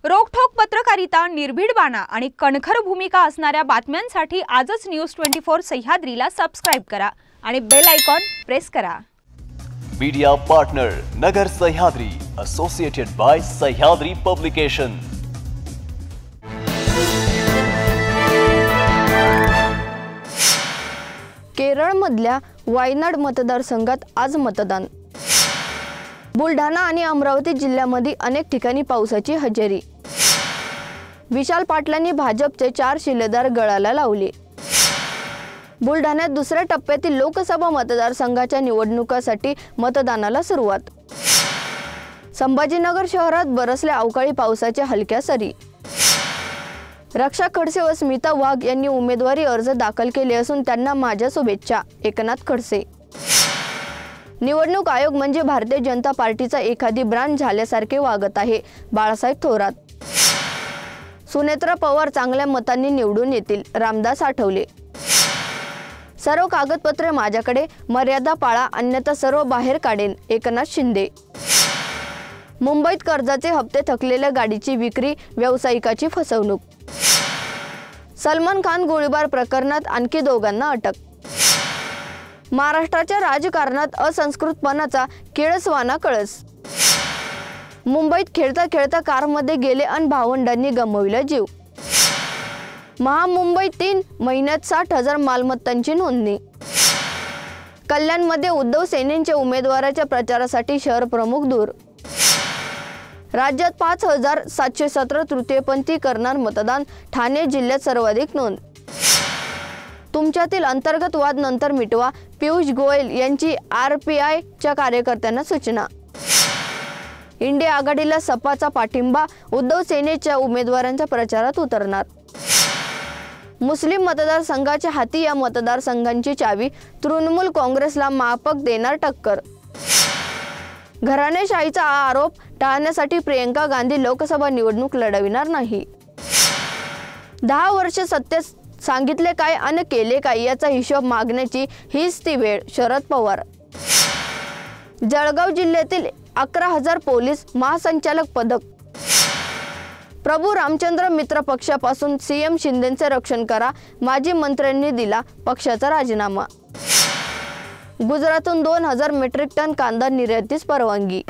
रोखठोक पत्रकारिता, निर्भीड बाणा आणि कणखर भूमिका असणाऱ्या बातम्यांसाठी आजच न्यूज 24 सह्याद्रीला सबस्क्राइब करा आणि बेल आयकॉन प्रेस करा। मीडिया पार्टनर नगर Sahyadri, associated bye Sahyadri publication. केरळमधल्या वायनाड मतदारसंघात आज मतदान। बुलढाणा आणि अमरावती जिल्ह्यामध्ये अनेक ठिकाणी पावसाची हजेरी। विशाल पाटलांनी भाजपचे 4 शिलेदार गळाला लावले। बुलढाण्यात दुसऱ्या टप्प्यातील लोकसभा मतदारसंघाच्या निवडणुकांसाठी मतदानाला सुरुवात। संभाजीनगर शहरात बरसल्या अवकाळी पावसाच्या हलक्या सरी। रक्षा खडसे व स्मिता वाघ यांनी उमेदवारी अर्ज दाखल केले असून त्यांना माझ्या शुभेच्छा, एकनाथ खडसे। निवडणूक आयोग म्हणजे भारतीय जनता पार्टीचा एखादी ब्रांच झाल्यासारखे वागत आहे, बाळासाहेब थोरात। सुनेत्रा पवार चांगल्या मतांनी निवडून येतील, रामदास आठवले। सर्व कागदपत्रे माझ्याकडे, मर्यादा पाळा अन्यथा सर्व बाहेर काढेन, एकनाथ शिंदे। मुंबईत कर्जाचे हप्ते थकलेल्या गाडीची विक्री, व्यावसायिकाची फसवणूक। सलमान खान गोळीबार प्रकरणात आणखी 2 अटक। महाराष्ट्राच्या राजकारणात असंस्कृतपणाचा किळसवाना कळस। मुंबईत खेळता खेळता कारमध्ये गेले अन भावंडांनी गमावला जीव। महामुंबईत 3 महिन्यात 60,000 मालमत्तांची नोंदणी। कल्याणमध्ये उद्धव सेनेच्या उमेदवाराच्या प्रचारासाठी शहर प्रमुख दूर। राज्यात 5,717 तृतीयपंथी करणार मतदान, ठाणे जिल्ह्यात सर्वाधिक नोंद। तुमच्यातील अंतर्गत वाद नंतर मिटवा, पियुष गोयल यांची RPIच्या कार्यकर्त्यांना सूचना। इंडिया आघाडीला सपाचा पाठिंबा, उद्धव सेनेच्या उमेदवारांच्या प्रचारात उतरणार। मुस्लिम मतदारसंघाच्या हाती या मतदारसंघांची चावी, तृणमूल काँग्रेसला माफक देणार टक्कर। घराणेशाहीचा आरोप टाळण्यासाठी प्रियंका गांधी लोकसभा निवडणूक लढविणार नाही। 10 वर्ष सत्य सांगितले काय आणि केले काय याचा हिशोब मागण्याची हीच ती वेळ, शरद पवार। जळगाव जिल्ह्यातील 11,000 पोलीस महासंचालक पदक। प्रभू रामचंद्र मित्र पक्षापासून CM शिंदेंचे रक्षण करा, माजी मंत्र्यांनी दिला पक्षाचा राजीनामा। गुजरातून 2,000 मेट्रिक टन कांदा निर्यातीस परवानगी।